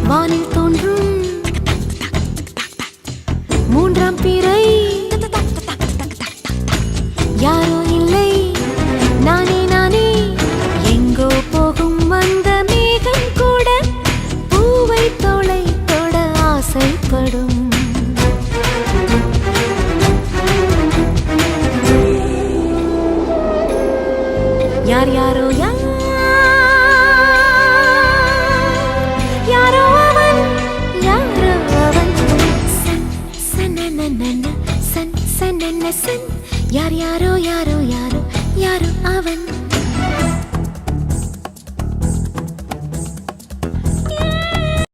வானில் தோன்றும் மூன்றாம் பிறை யாரோ இல்லை நானே நானே எங்கோ போகும் அந்த மேகம் கூட பூவை தோளை தொட ஆசைப்படும் யார் யாரோ யாரோ அவன் யாரோ அவன் சன் சனனனன சன் சனன சன் யார் யாரோ யாரோ யாரோ யாரோ அவன்